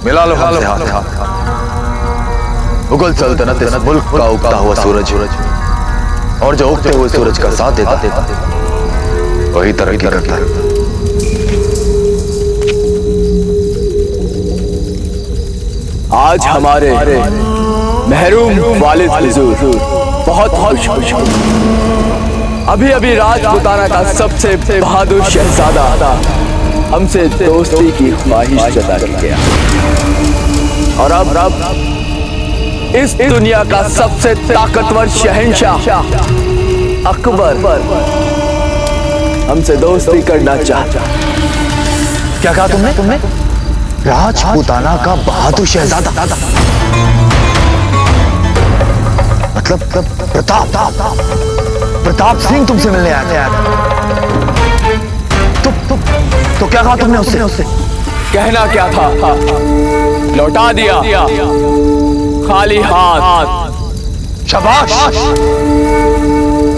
मिला लो हमसे हाथ। मुगल सल्तनत इस मुल्क का उगता हुआ सूरज, और जो उगते हुए सूरज का साथ देता वही तरक्की करता है। आज हमारे महरूम वालिद हुजूर बहुत खुश। अभी राजपुताना का सबसे बहादुर शहजादा हमसे दोस्ती की ख्वाहिश जता गया, और अब इस दुनिया का सबसे ताकतवर शहंशाह अकबर हमसे दोस्ती करना चाहता। क्या कहा तुमने? राजपुताना का बहादुर शहजादा, मतलब प्रताप सिंह तुमसे मिलने आया था। तो क्या कहा तुमने उससे? कहना क्या था, लौटा दिया खाली हाथ। शाबाश,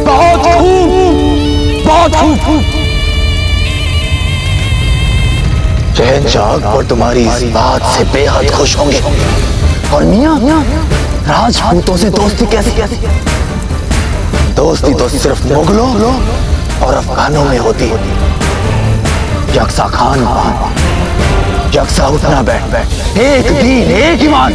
बहुत खूब। शहंशाह अकबर तुम्हारी इस बात से बेहद खुश होंगे। और मियां, राजपूतों से दोस्ती कैसे? दोस्ती तो सिर्फ मुगलों और अफगानों में होती है। यकसा खान पान, यकसा उठना बैठ, एक दीन एक ईमान।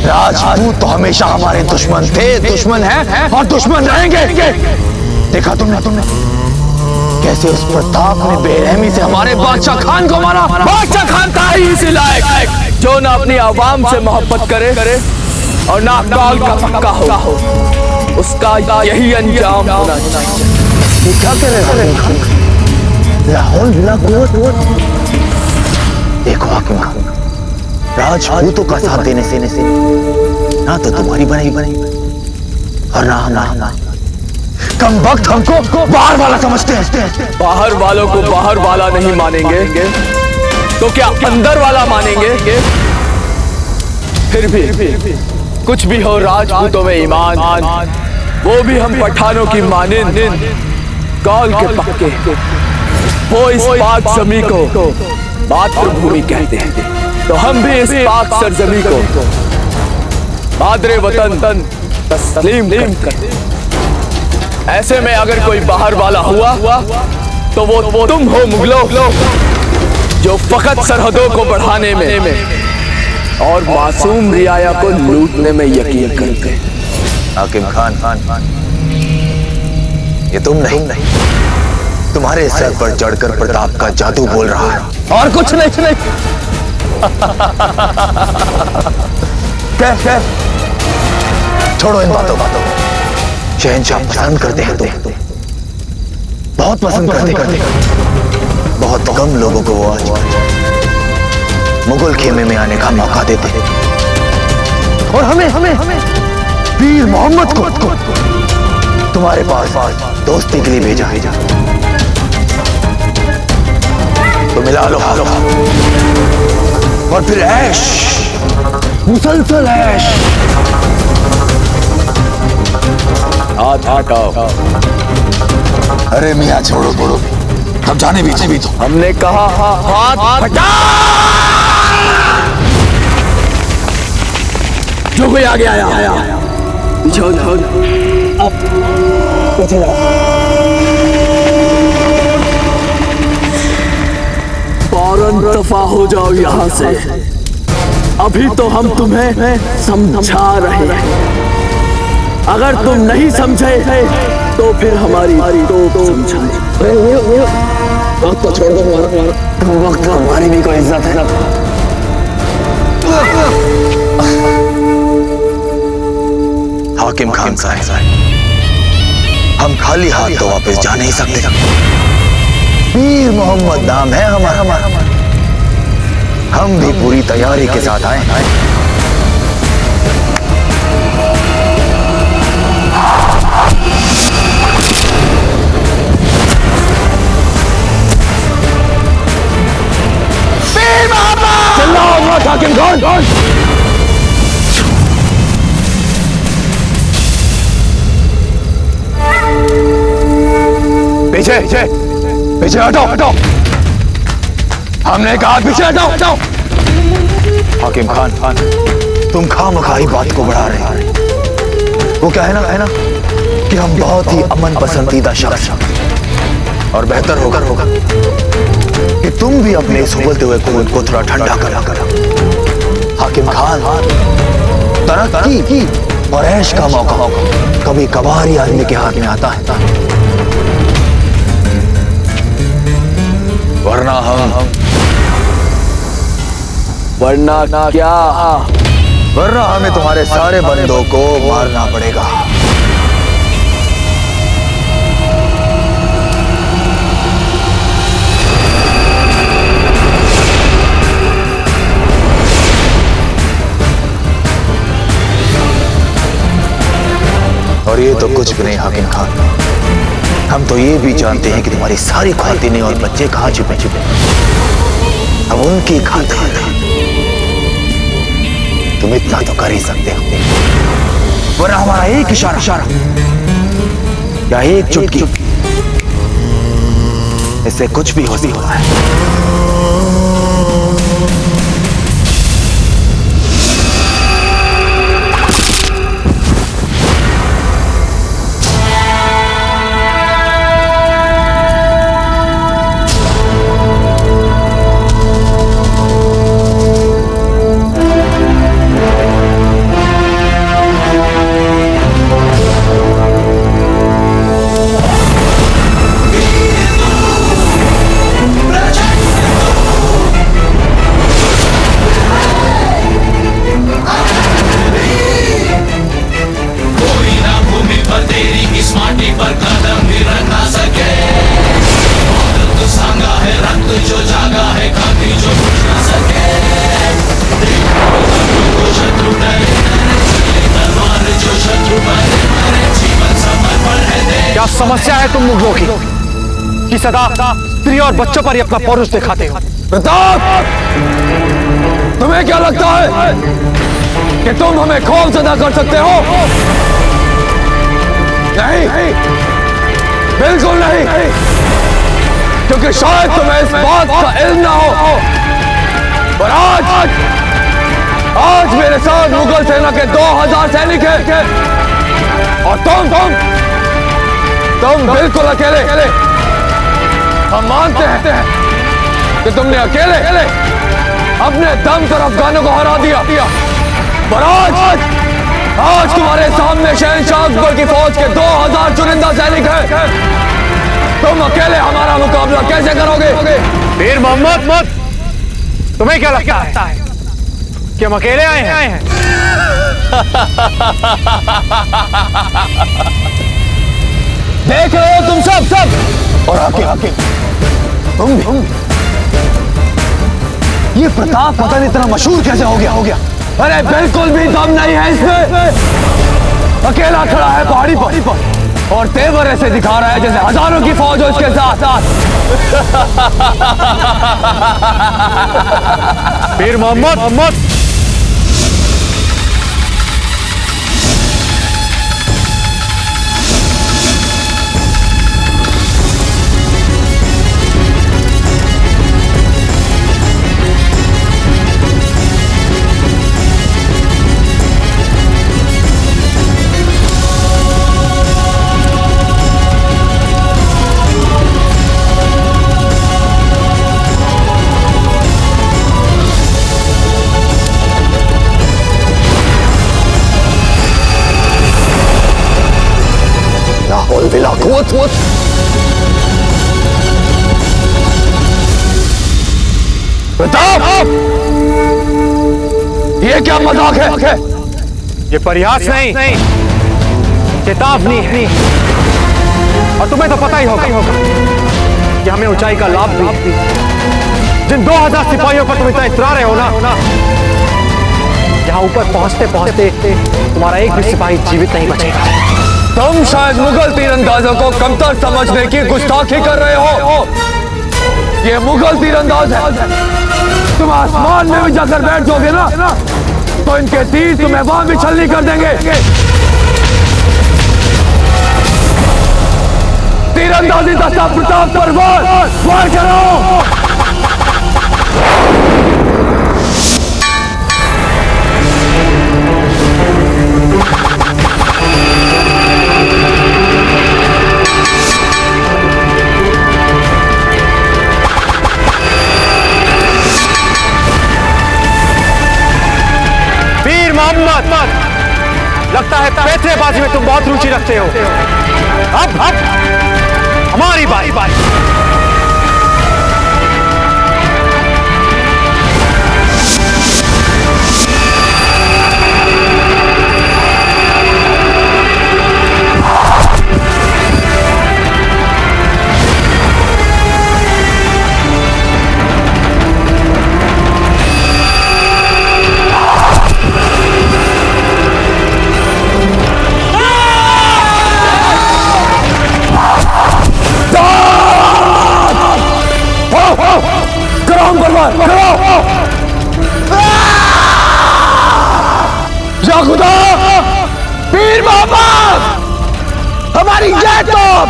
राजपूत तो हमेशा हमारे दुश्मन थे, दुश्मन हैं और दुश्मन रहेंगे। देखा तुमने कैसे उस प्रताप ने बेरहमी से हमारे बादशाह खान को मारा। बादशाह खान था ही इसी लायक जो ना अपनी आवाम से मोहब्बत करे और ना कौल का पक्का हो। उसका यही अंजाम होना चाहिए। ये क्या कह रहे हो? लाहौल बिला कुव्वत। देखो हाकिम खान, राजपूतों का साथ देने से ना तो तुम्हारी बनेगी और ना हमारा। कम वक्त हमको बाहर वाला समझते हैं। बाहर वालों को बाहर वाला नहीं मानेंगे तो क्या अंदर वाला मानेंगे? फिर भी कुछ भी हो, राजपूतों में ईमान, वो भी हम पठानों की मानिंद, कौल के पक्के। वो इस पाक ज़मीं को मातृभूमि कहते हैं, तो हम भी इस पाक सरजमी को मादरे वतन तस्लीम करते हैं। ऐसे में अगर कोई बाहर वाला हुआ तो वो तुम हो मुगलों, जो फकत सरहदों को बढ़ाने में और मासूम रियाया को लूटने में यकीन करते हैं। हाकिम खान, ये तुम नहीं, तुम्हारे सर पर चढ़कर प्रताप का जादू बोल रहा है और कुछ नहीं। छोड़ो इन बातों। शहंशाह पसंद करते हैं तुम, बहुत पसंद करते। बहुत कम लोगों को वो आज मुगल खेमे में आने का मौका देते हैं, और हमें वीर मोहम्मद को तुम्हारे पास दोस्ती के लिए भेजा। तो मिला लो और फिर ऐश, मुसलसल ऐश। हाथ हटाओ। अरे मियां छोड़ो, अब जाने भी तो। हमने कहा हाथ हटा। जो कोई आगे आया पीछे हो जाओ। अब पीछे जाओ। फौरन दफा हो जाओ यहाँ से। अभी तो हम तुम्हें समझा रहे हैं, अगर तुम नहीं समझे तो फिर हमारी तो समझाएं। वक्त तो छोड़ दो, वक्त हमारी भी कोई इज्जत है। हाकिम खान साहब, हम खाली हाथ तो वापस जा नहीं सकते। वीर मोहम्मद नाम है हमारा। हम भी पूरी तैयारी के साथ आए। हाकिम खान, पीछे हटो। हमने कहा पीछे हटाओ हटाओ। हाकिम खान तुम खामखाई बात को बढ़ा रहे हैं। वो क्या है ना कि हम बहुत ही अमन पसंदीदा शख्स और बेहतर होगा कि तुम भी अपने इस उबलते हुए खून को थोड़ा ठंडा करा। हाकिम खान तरक्की और ऐश का मौका कभी कभार ही आदमी के हाथ में आता है, वरना क्या? वरना हमें तुम्हारे सारे बंदों को मारना पड़ेगा। और ये तो कुछ भी नहीं हाकिम खान, हम तो ये भी जानते हैं कि तुम्हारी सारी ख्वातीनें और बच्चे कहाँ छिपे हम उनकी खातिर तुम इतना तो कर ही सकते हो, वरना हमारा एक इशारा या एक चुटकी इससे कुछ भी हो सकता है। क्या समस्या है तुम मुगलों की सदा स्त्री और बच्चों पर ही अपना पौरुष दिखाते हो? प्रताप, तुम्हें क्या लगता है कि तुम हमें खौफ ज़दा कर सकते हो? नहीं, बिल्कुल नहीं, क्योंकि शायद तुम्हें इस बात का इल्म ना हो, पर आज मेरे साथ मुगल सेना के 2000 सैनिक हैं और तुम बिल्कुल अकेले। हम मानते हैं कि तुमने अकेले अपने दम पर अफगानों को हरा दिया, पर आज तुम्हारे सामने शहंशाह अकबर की फौज के 2000 चुनिंदा सैनिक हैं। तुम अकेले हमारा मुकाबला कैसे करोगे? वीर मोहम्मद, तुम्हें क्या लगता है कि हम अकेले आए हैं? देख रहे हो तुम सब और हाकिम तुम भी। ये प्रताप पता नहीं इतना मशहूर कैसे हो गया? अरे बिल्कुल भी दम नहीं है इसमें। अकेला खड़ा है पहाड़ी पर और तेवर ऐसे दिखा रहा है जैसे हजारों की फौज हो इसके साथ। वीर मोहम्मद, प्रताप, ये क्या मजाक है? ये प्रयास नहीं, चेतावनी है। और तुम्हें तो पता ही होगा कि हमें ऊंचाई का लाभ भी। जिन 2000 सिपाहियों पर तुम इतना इतरा रहे हो ना, यहाँ ऊपर पहुंचते तुम्हारा एक भी सिपाही जीवित नहीं बचेगा। तुम शायद मुगल तीरंदाजों को कमतर समझने की गुस्ताखी कर रहे हो। ये मुगल तीरंदाज है। तुम आसमान में भी जाकर बैठ जाओगे ना, तो इनके तीर तुम्हें वहां भी छलनी कर देंगे। तीरंदाजी दस्ता प्रताप पर वार करो। में तुम बहुत रुचि रखते हो। अब हमारी बारी। या खुदा, पीर मोहम्मद, हमारी ये तोप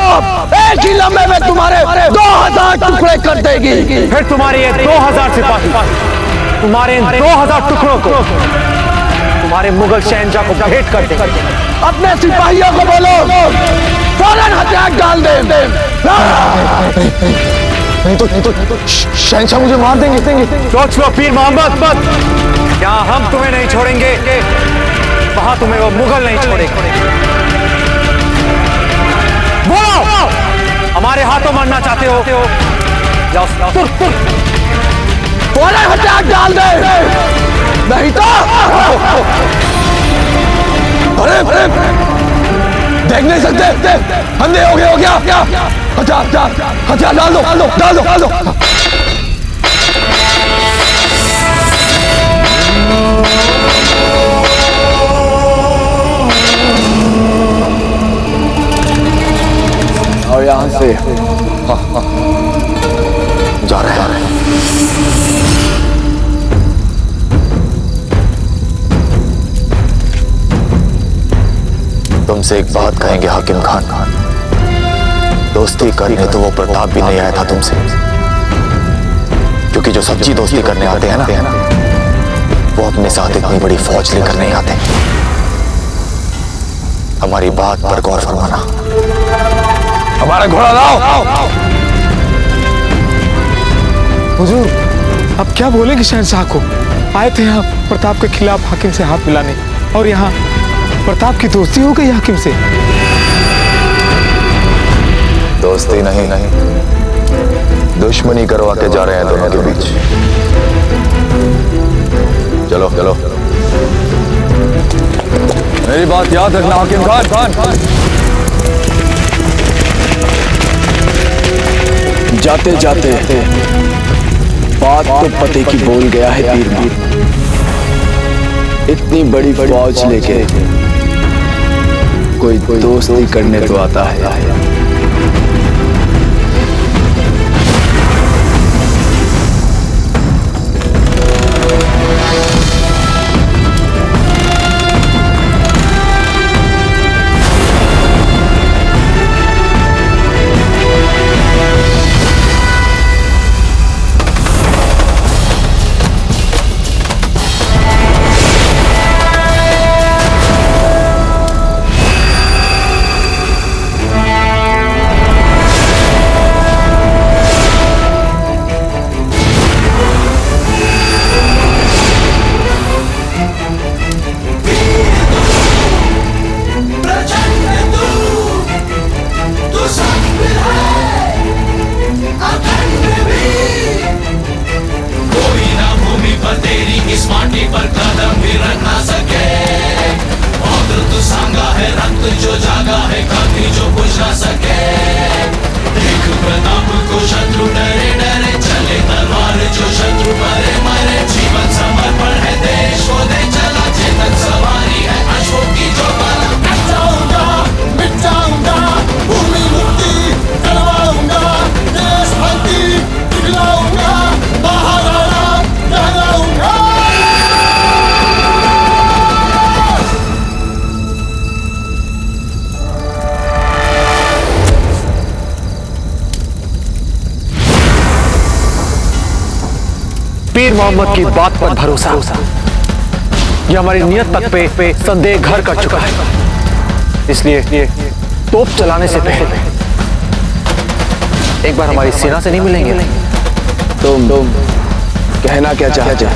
एक ही लम्हे में तुम्हारे 2000 टुकड़े कर देगी। फिर तुम्हारे ये 2000 सिपाही तुम्हारे इन 2000 टुकड़ों को तुम्हारे मुगल शहंशाह को भेंट कर देंगे। अपने सिपाहियों को बोलो फौरन हथियार डाल दे। नहीं तो शहंशाह मुझे मार देंगे। सोच लो पीर मोहम्मद, यहाँ हम तुम्हें नहीं छोड़ेंगे, वहां तुम्हें वो मुगल नहीं छोड़ेंगे। बोलो, हमारे हाथों मरना चाहते हो? जाओ फौरन हथियार डाल दे, नहीं तो अरे देख नहीं सकते, अंधे हो गया। हथियार डाल दो। और यहाँ से जा रहे हैं। तुमसे एक बात कहेंगे हाकिम खान, दोस्ती करने तो वो प्रताप भी नहीं आया था तुमसे, क्योंकि जो सच्ची दोस्ती करने आते हैं ना, वो अपने साथ इतनी बड़ी फौज लेकर नहीं आते। हमारी बात पर गौर फरमाना। हमारा घोड़ा लाओ। हुजूर, अब क्या बोलेंगे शहंशाह को? आए थे यहाँ प्रताप के खिलाफ हाकिम से हाथ मिलाने, और यहाँ प्रताप की दोस्ती हो गई हाकिम से। दोस्ती नहीं, दुश्मनी करवा के जा रहे हैं दोनों के बीच। चलो। मेरी बात याद रखना हाकिम खान। जाते जाते बात तो पते की बोल गया है पीर मोहम्मद। इतनी बड़ी फौज लेके कोई दोस्ती करने तो आता है। पीर मोहम्मद की बात पर भरोसा, ये हमारी नियत तक पे संदेह घर कर चुका है। इसलिए तोप चलाने से पहले एक बार हमारी सेना से नहीं मिलेंगे? तुम कहना क्या चाहते हो?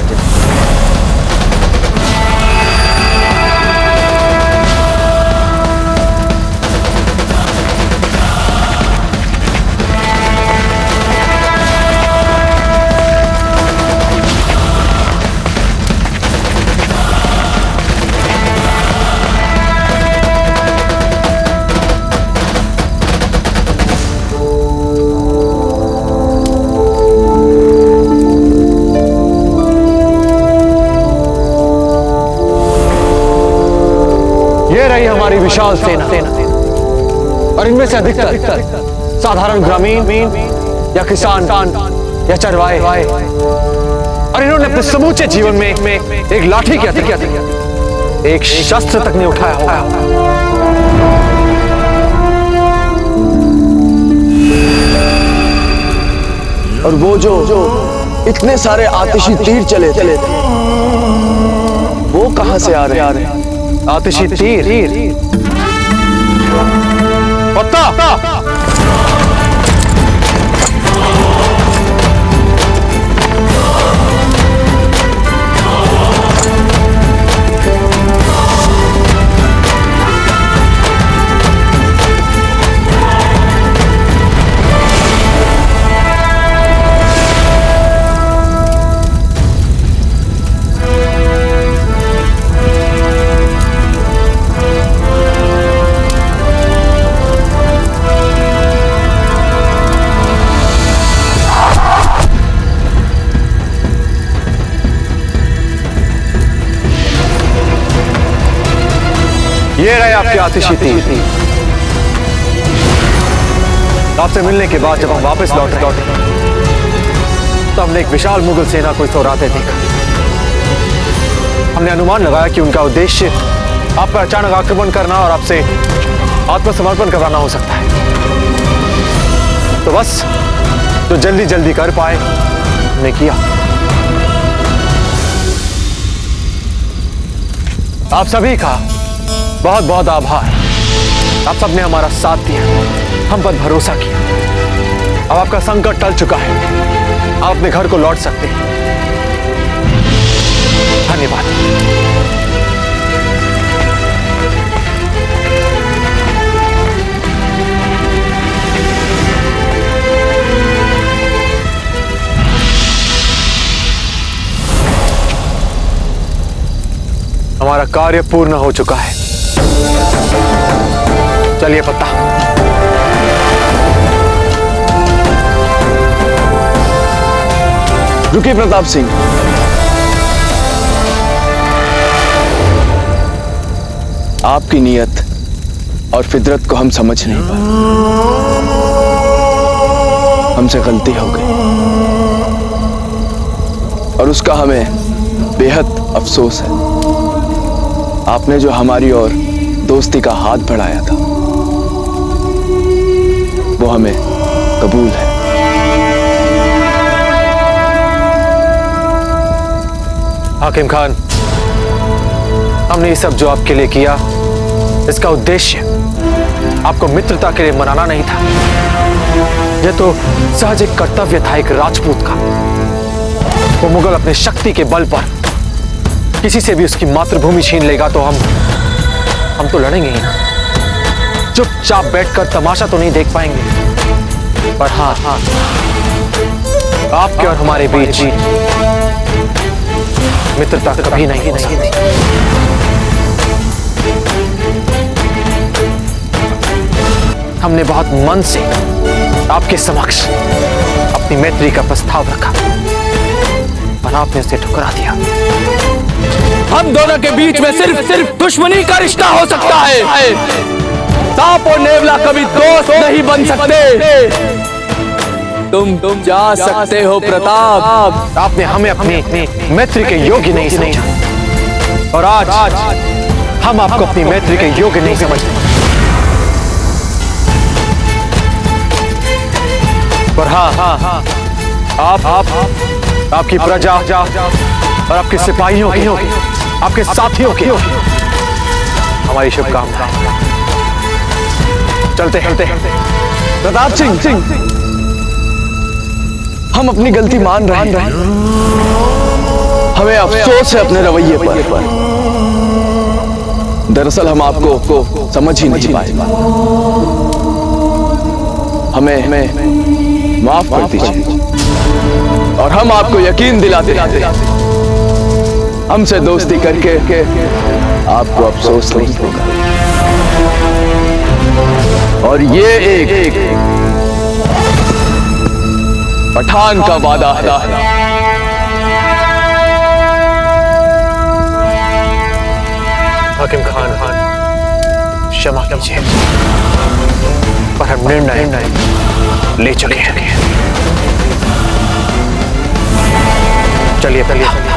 रही हमारी विशाल सेना, और इनमें से अधिकतर साधारण ग्रामीण या किसान या चरवाहे, और इन्होंने अपने समूचे जीवन में एक लाठी की हथियार, एक शस्त्र तक नहीं उठाया होगा। और वो जो इतने सारे आतिशी तीर चले थे, वो कहां से आ रहे हैं? आतिशी तीर? पत्ता! ये रहे आपके आतिशी तीर। आपसे मिलने के बाद जब हम वापस लौटे तो हमने एक विशाल मुगल सेना को इस ओर आते देखा। हमने अनुमान लगाया कि उनका उद्देश्य आप पर अचानक आक्रमण करना और आपसे आत्मसमर्पण करवाना हो सकता है। तो बस जो जल्दी जल्दी कर पाए हमने किया। आप सभी का बहुत बहुत आभार। आप सबने हमारा साथ दिया, हम पर भरोसा किया। अब आपका संकट टल चुका है, आप अपने घर को लौट सकते हैं। धन्यवाद। हमारा कार्य पूर्ण हो चुका है। चलिए पत्ता। रुकिए प्रताप सिंह, आपकी नीयत और फितरत को हम समझ नहीं पाए। हमसे गलती हो गई और उसका हमें बेहद अफसोस है। आपने जो हमारी ओर दोस्ती का हाथ बढ़ाया था वो हमें कबूल है। हाकिम खान, हमने ये सब जो आपके लिए किया, इसका उद्देश्य आपको मित्रता के लिए मनाना नहीं था। यह तो सहज एक कर्तव्य था एक राजपूत का। वो मुगल अपने शक्ति के बल पर किसी से भी उसकी मातृभूमि छीन लेगा तो हम तो लड़ेंगे ही ना। चुपचाप बैठकर तमाशा तो नहीं देख पाएंगे, पर हाँ, आपके और हमारे बीच मित्रता कभी नहीं हो सकती। हमने बहुत मन से आपके समक्ष अपनी मैत्री का प्रस्ताव रखा, पर आपने उसे ठुकरा दिया। हम दोनों के बीच में सिर्फ दुश्मनी का रिश्ता हो सकता है। सांप और नेवला कभी दोस्त नहीं बन सकते। तुम जा सकते हो प्रताप। आपने हमें अपनी मैत्री के योग्य नहीं समझा, और आज हम आपको अपनी मैत्री के योग्य नहीं समझते। पर हाँ, आपकी प्रजा और आपके सिपाहियों की, आपके साथियों की हमारी शुभकामनाएं। चलते प्रताप सिंह, हम अपनी गलती मान रहे हैं। हमें अफसोस है अपने रवैये पर। दरअसल हम आपको समझ ही नहीं पाए। हमें माफ कर दीजिए, और हम आपको यकीन दिलाते हमसे दोस्ती करके आपको अफसोस नहीं होगा। और ये एक पठान का वादा है। हाकिम खान, क्षमा कीजिए, पर हम निर्णय ले चुके हैं। चलिए चलिए।